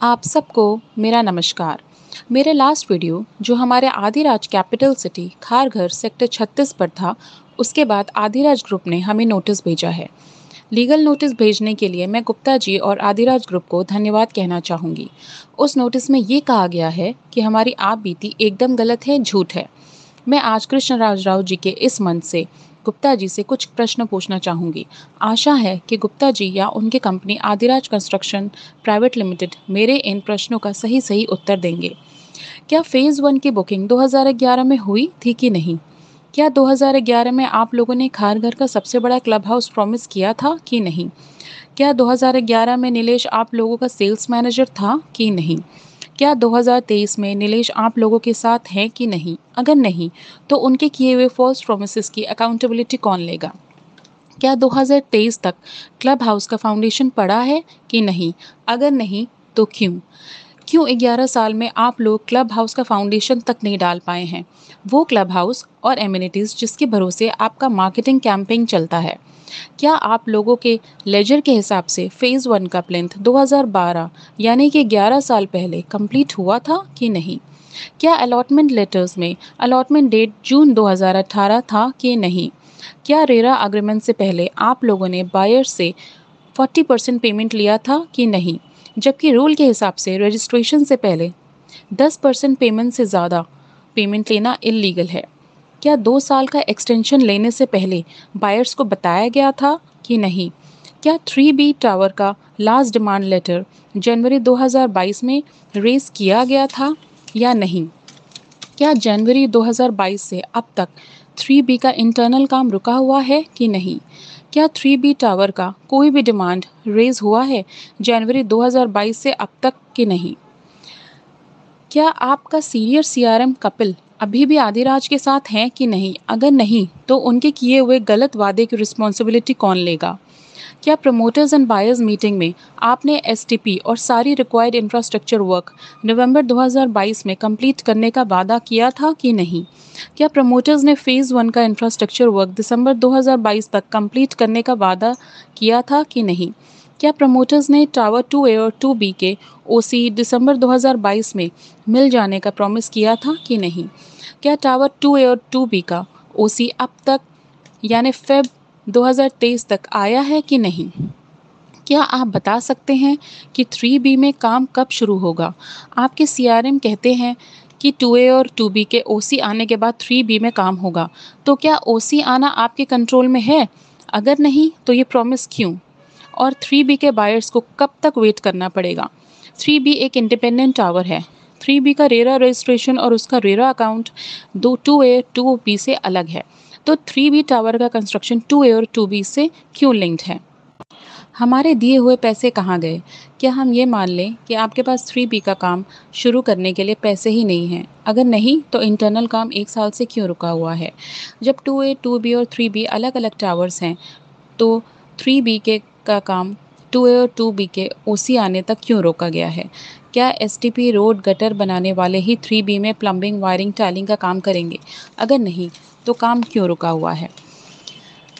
आप सबको मेरा नमस्कार। मेरे लास्ट वीडियो जो हमारे Adiraj capital city Kharghar sector 36 पर था, उसके बाद आदिराज ग्रुप ने हमें नोटिस भेजा है। लीगल नोटिस भेजने के लिए मैं गुप्ता जी और आदिराज ग्रुप को धन्यवाद कहना चाहूँगी। उस नोटिस में ये कहा गया है कि हमारी आप बीती एकदम गलत है, झूठ है। मैं आज कृष्णराज राव जी के इस मंच से गुप्ता जी से कुछ प्रश्न पूछना चाहूंगी। आशा है कि गुप्ता जी या उनकी company Adiraj construction private limited मेरे इन प्रश्नों का सही सही उत्तर देंगे। क्या फेज 1 की बुकिंग 2011 में हुई थी कि नहीं? क्या 2011 में आप लोगों ने खारघर का सबसे बड़ा क्लब हाउस प्रॉमिस किया था कि नहीं? क्या 2011 में नीलेश आप लोगों का सेल्स मैनेजर था कि नहीं? क्या 2023 में नीलेश आप लोगों के साथ हैं कि नहीं? अगर नहीं, तो उनके किए हुए फॉल्स प्रॉमिसेस की अकाउंटेबिलिटी कौन लेगा? क्या 2023 तक क्लब हाउस का फाउंडेशन पड़ा है कि नहीं? अगर नहीं, तो क्यों? क्यों 11 साल में आप लोग क्लब हाउस का फाउंडेशन तक नहीं डाल पाए हैं? वो क्लब हाउस और एमिनिटीज जिसके भरोसे आपका मार्केटिंग कैंपेन चलता है। क्या आप लोगों के लेजर के हिसाब से फेज़ 1 का प्लिंथ 2012 यानी कि 11 साल पहले कंप्लीट हुआ था कि नहीं? क्या अलॉटमेंट लेटर्स में अलॉटमेंट डेट जून 2018 था कि नहीं? क्या रेरा एग्रीमेंट से पहले आप लोगों ने बायर से 40% पेमेंट लिया था कि नहीं? जबकि रूल के हिसाब से रजिस्ट्रेशन से पहले 10% पेमेंट से ज़्यादा पेमेंट लेना इल्लीगल है। क्या 2 साल का एक्सटेंशन लेने से पहले बायर्स को बताया गया था कि नहीं? क्या 3B टावर का लास्ट डिमांड लेटर जनवरी 2022 में रेज किया गया था या नहीं? क्या जनवरी 2022 से अब तक 3B का इंटरनल काम रुका हुआ है कि नहीं? क्या 3B टावर का कोई भी डिमांड रेज हुआ है जनवरी 2022 से अब तक कि नहीं? क्या आपका सीनियर सीआरएम कपिल अभी भी आदिराज के साथ हैं कि नहीं? अगर नहीं, तो उनके किए हुए गलत वादे की रिस्पॉन्सिबिलिटी कौन लेगा? क्या प्रमोटर्स एंड बायर्स मीटिंग में आपने एसटीपी और सारी रिक्वायर्ड इंफ्रास्ट्रक्चर वर्क नवंबर 2022 में कंप्लीट करने का वादा किया था कि नहीं? क्या प्रमोटर्स ने फेज़ 1 का इंफ्रास्ट्रक्चर वर्क दिसंबर 2022 तक कंप्लीट करने का वादा किया था कि नहीं? क्या प्रमोटर्स ने टावर 2A और 2B के ओसी दिसंबर 2022 में मिल जाने का प्रॉमिस किया था कि नहीं? क्या टावर 2A और 2B का ओसी अब तक यानी फेब 2023 तक आया है कि नहीं? क्या आप बता सकते हैं कि 3B में काम कब शुरू होगा? आपके सीआरएम कहते हैं कि 2A और 2B के ओसी आने के बाद 3B में काम होगा। तो क्या ओसी आना आपके कंट्रोल में है? अगर नहीं, तो ये प्रॉमिस क्यों? और 3B के बायर्स को कब तक वेट करना पड़ेगा? 3B एक इंडिपेंडेंट टावर है। 3B का रेरा रजिस्ट्रेशन और उसका रेरा अकाउंट 2A 2B से अलग है। तो 3B टावर का कंस्ट्रक्शन 2A और 2B से क्यों लिंक्ड है? हमारे दिए हुए पैसे कहाँ गए? क्या हम ये मान लें कि आपके पास 3B का काम शुरू करने के लिए पैसे ही नहीं हैं? अगर नहीं, तो इंटरनल काम 1 साल से क्यों रुका हुआ है? जब 2A, 2B और 3B अलग-अलग टावर्स हैं, तो 3B के का काम 2A और 2B के ओसी आने तक क्यों रोका गया है? क्या एसटीपी रोड गटर बनाने वाले ही 3B में प्लम्बिंग, वायरिंग, टाइलिंग का काम करेंगे? अगर नहीं, तो काम क्यों रुका हुआ है?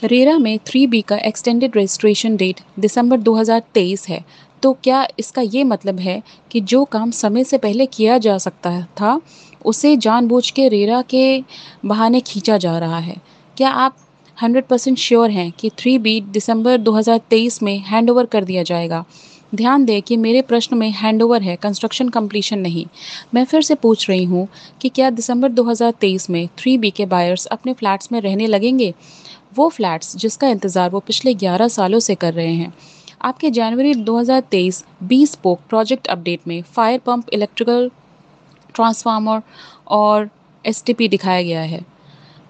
रेरा में 3B का एक्सटेंडेड रजिस्ट्रेशन डेट दिसंबर 2023 है। तो क्या इसका ये मतलब है कि जो काम समय से पहले किया जा सकता था, उसे जानबूझ के रेरा के बहाने खींचा जा रहा है? क्या आप 100% श्योर हैं कि 3B दिसंबर 2023 में हैंडओवर कर दिया जाएगा? ध्यान दें कि मेरे प्रश्न में हैंडओवर है, कंस्ट्रक्शन कंप्लीशन नहीं। मैं फिर से पूछ रही हूँ कि क्या दिसंबर 2023 में 3B के बायर्स अपने फ्लैट्स में रहने लगेंगे? वो फ्लैट्स जिसका इंतज़ार वो पिछले 11 सालों से कर रहे हैं। आपके जनवरी 2023 बी स्पोक प्रोजेक्ट अपडेट में फायर पंप, इलेक्ट्रिकल ट्रांसफार्मर और एसटीपी दिखाया गया है।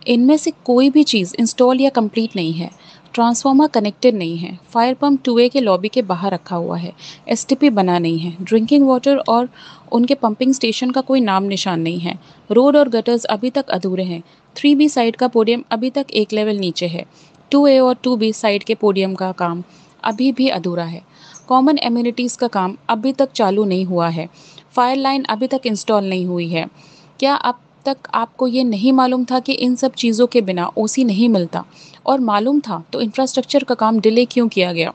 इनमें से कोई भी चीज़ इंस्टॉल या कंप्लीट नहीं है। ट्रांसफार्मर कनेक्टेड नहीं है। फायर पंप 2A के लॉबी के बाहर रखा हुआ है। एसटीपी बना नहीं है। ड्रिंकिंग वाटर और उनके पंपिंग स्टेशन का कोई नाम निशान नहीं है। रोड और गटर्स अभी तक अधूरे हैं। 3B साइड का पोडियम अभी तक एक लेवल नीचे है। 2A और 2B साइड के पोडियम का काम अभी भी अधूरा है। कॉमन एम्यूनिटीज़ का काम अभी तक चालू नहीं हुआ है। फायर लाइन अभी तक इंस्टॉल नहीं हुई है। क्या अब तक आपको ये नहीं मालूम था कि इन सब चीज़ों के बिना ओसी नहीं मिलता? और मालूम था तो इंफ्रास्ट्रक्चर का काम डिले क्यों किया गया?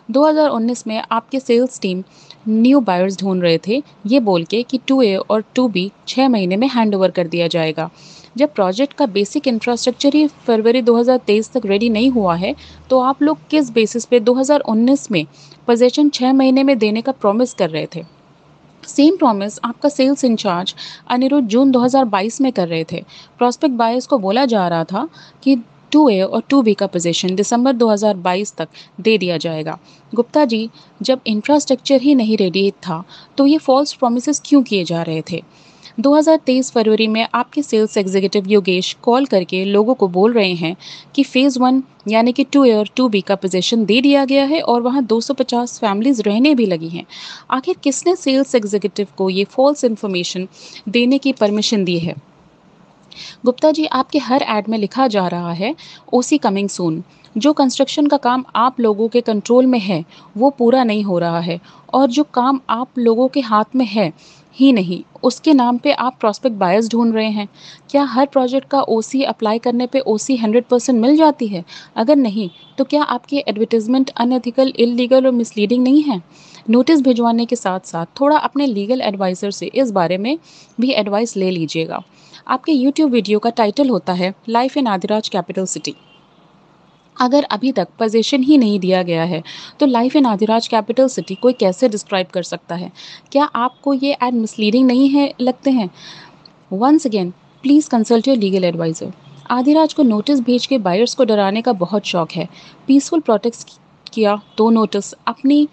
2019 में आपके सेल्स टीम न्यू बायर्स ढूंढ रहे थे, ये बोल के कि 2A और 2B 6 महीने में हैंडओवर कर दिया जाएगा। जब प्रोजेक्ट का बेसिक इंफ्रास्ट्रक्चर ही फरवरी 2023 तक रेडी नहीं हुआ है, तो आप लोग किस बेसिस पे 2019 में पोजीशन 6 महीने में देने का प्रॉमिस कर रहे थे? सेम प्रॉमिस आपका सेल्स इंचार्ज अनिरुद्ध जून 2022 में कर रहे थे। प्रॉस्पेक्ट बायर्स को बोला जा रहा था कि 2A और 2B का पोजीशन दिसंबर 2022 तक दे दिया जाएगा। गुप्ता जी, जब इंफ्रास्ट्रक्चर ही नहीं रेडी था, तो ये फॉल्स प्रॉमिसेस क्यों किए जा रहे थे? 2023 फरवरी में आपके सेल्स एग्जीक्यूटिव योगेश कॉल करके लोगों को बोल रहे हैं कि फेज़ 1 यानी कि 2A और 2B का पोजीशन दे दिया गया है और वहां 250 फैमिलीज रहने भी लगी हैं। आखिर किसने सेल्स एग्जीक्यूटिव को ये फॉल्स इन्फॉर्मेशन देने की परमिशन दी है? गुप्ता जी, आपके हर ऐड में लिखा जा रहा है ओसी कमिंग सून। जो कंस्ट्रक्शन का काम आप लोगों के कंट्रोल में है, वो पूरा नहीं हो रहा है, और जो काम आप लोगों के हाथ में है ही नहीं, उसके नाम पे आप प्रॉस्पेक्ट बायर्स ढूंढ रहे हैं। क्या हर प्रोजेक्ट का ओसी अप्लाई करने पे ओसी 100% मिल जाती है? अगर नहीं, तो क्या आपकी एडवर्टीजमेंट अनएथिकल, इलीगल और मिसलीडिंग नहीं है? नोटिस भिजवाने के साथ साथ थोड़ा अपने लीगल एडवाइज़र से इस बारे में भी एडवाइस ले लीजिएगा। आपके यूट्यूब वीडियो का टाइटल होता है life in Adiraj capital city. अगर अभी तक पोजीशन ही नहीं दिया गया है, तो life in Adiraj capital city कोई कैसे डिस्क्राइब कर सकता है? क्या आपको ये एड मिसलीडिंग नहीं है लगते हैं? Once again, please consult your legal advisor. Adiraj को नोटिस भेज के बायर्स को डराने का बहुत शौक है। पीसफुल प्रोटेस्ट किया तो नोटिस, अपनी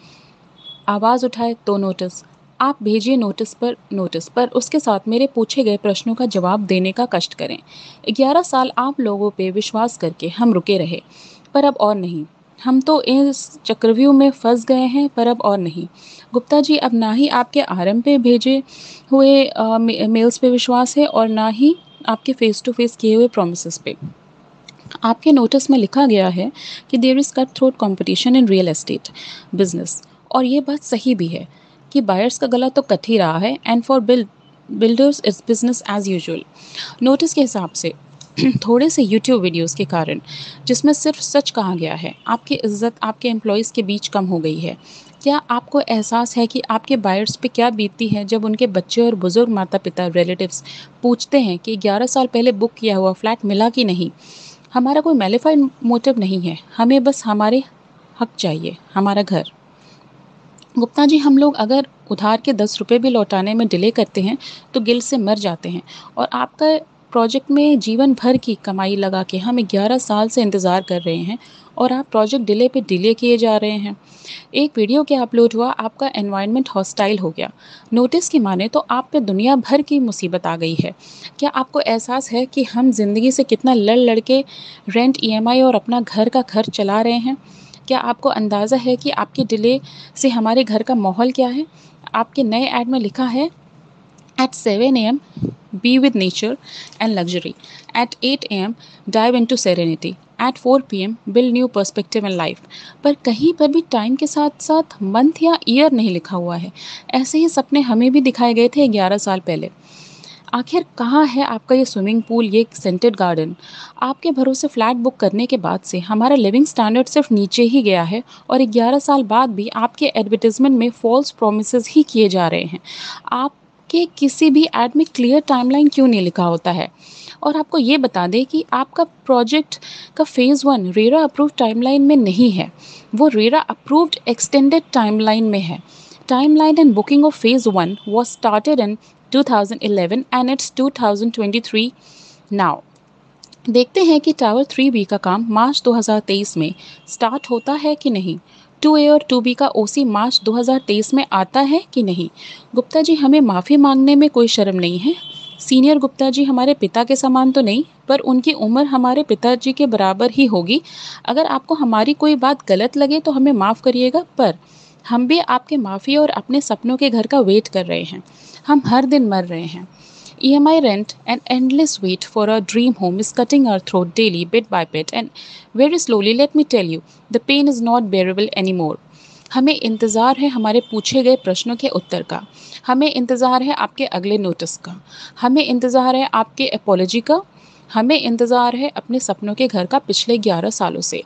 आवाज़ उठाए तो नोटिस। आप भेजिए नोटिस पर उसके साथ मेरे पूछे गए प्रश्नों का जवाब देने का कष्ट करें। 11 साल आप लोगों पे विश्वास करके हम रुके रहे, पर अब और नहीं। हम तो इस चक्रव्यूह में फंस गए हैं, पर अब और नहीं। गुप्ता जी, अब ना ही आपके आरएम पे भेजे हुए मेल्स पे विश्वास है, और ना ही आपके फेस टू फेस किए हुए प्रोमिस पे। आपके नोटिस में लिखा गया है कि there is cut throat competition in real estate business, और ये बात सही भी है कि बायर्स का गला तो कट ही रहा है, and for builders it's business as usual. Notice के हिसाब से थोड़े से यूट्यूब वीडियोस के कारण, जिसमें सिर्फ सच कहा गया है, आपकी इज्जत आपके एम्प्लॉयज़ के बीच कम हो गई है। क्या आपको एहसास है कि आपके बायर्स पे क्या बीतती है जब उनके बच्चे और बुजुर्ग माता पिता रिलेटिव्स पूछते हैं कि 11 साल पहले बुक किया हुआ फ्लैट मिला कि नहीं? हमारा कोई मैलिफाइड मोटिव नहीं है, हमें बस हमारे हक चाहिए, हमारा घर। गुप्ता जी, हम लोग अगर उधार के 10 रुपए भी लौटाने में डिले करते हैं, तो गिल्ट से मर जाते हैं, और आपका प्रोजेक्ट में जीवन भर की कमाई लगा के हम 11 साल से इंतज़ार कर रहे हैं, और आप प्रोजेक्ट डिले पे डिले किए जा रहे हैं। एक वीडियो क्या अपलोड हुआ, आपका एनवायरनमेंट हॉस्टाइल हो गया। नोटिस की माने तो आप पे दुनिया भर की मुसीबत आ गई है। क्या आपको एहसास है कि हम ज़िंदगी से कितना लड़ लड़ के रेंट, ईएमआई और अपना घर का खर्च चला रहे हैं? क्या आपको अंदाज़ा है कि आपके डिले से हमारे घर का माहौल क्या है? आपके नए ऐड में लिखा है eight 7 AM be with nature and luxury, at 8 AM dive into serenity, at 4 PM build new perspective in life। पर कहीं पर भी टाइम के साथ साथ मंथ या ईयर नहीं लिखा हुआ है। ऐसे ही सपने हमें भी दिखाए गए थे 11 साल पहले। आखिर कहाँ है आपका ये स्विमिंग पूल, ये सेंटेड गार्डन? आपके भरोसे फ्लैट बुक करने के बाद से हमारा लिविंग स्टैंडर्ड सिर्फ नीचे ही गया है, और 11 साल बाद भी आपके एडवर्टाइजमेंट में फॉल्स प्रोमिसेस ही किए जा रहे हैं। आपके किसी भी एड में क्लियर टाइमलाइन क्यों नहीं लिखा होता है? और आपको ये बता दें कि आपका प्रोजेक्ट का फेज़ 1 रेरा अप्रूव्ड टाइमलाइन में नहीं है, वो रेरा अप्रूव्ड एक्सटेंडेड टाइमलाइन में है। Timeline and booking of phase 1 was started in 2011 and it's 2023 now। देखते हैं कि टावर 3B का काम मार्च 2023 में स्टार्ट होता है कि नहीं। 2A और 2B का ओसी मार्च 2023 में आता है कि नहीं। गुप्ता जी, हमें माफ़ी मांगने में कोई शर्म नहीं है। सीनियर गुप्ता जी हमारे पिता के समान तो नहीं, पर उनकी उम्र हमारे पिताजी के बराबर ही होगी। अगर आपको हमारी कोई बात गलत लगे तो हमें माफ़ करिएगा, पर हम भी आपके माफ़ी और अपने सपनों के घर का वेट कर रहे हैं। हम हर दिन मर रहे हैं। EMI rent and endless wait for our dream home is cutting our throat daily, bit by bit, and very slowly, let me tell you, the pain is not bearable anymore। हमें इंतज़ार है हमारे पूछे गए प्रश्नों के उत्तर का। हमें इंतज़ार है आपके अगले नोटिस का। हमें इंतज़ार है आपके अपॉलॉजी का। हमें इंतज़ार है अपने सपनों के घर का पिछले 11 सालों से,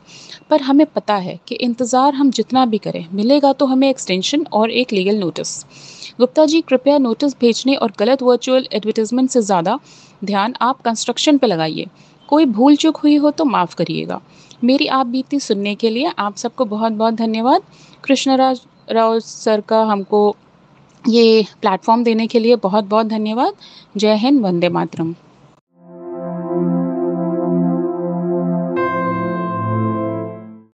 पर हमें पता है कि इंतज़ार हम जितना भी करें, मिलेगा तो हमें एक्सटेंशन और एक लीगल नोटिस। गुप्ता जी, कृपया नोटिस भेजने और गलत वर्चुअल एडवर्टाइजमेंट से ज़्यादा ध्यान आप कंस्ट्रक्शन पे लगाइए। कोई भूल चूक हुई हो तो माफ़ करिएगा। मेरी आप बीती सुनने के लिए आप सबको बहुत-बहुत धन्यवाद। कृष्णराज राव सर का हमको ये प्लेटफ़ॉर्म देने के लिए बहुत-बहुत धन्यवाद। जय हिंद, वंदे मातरम।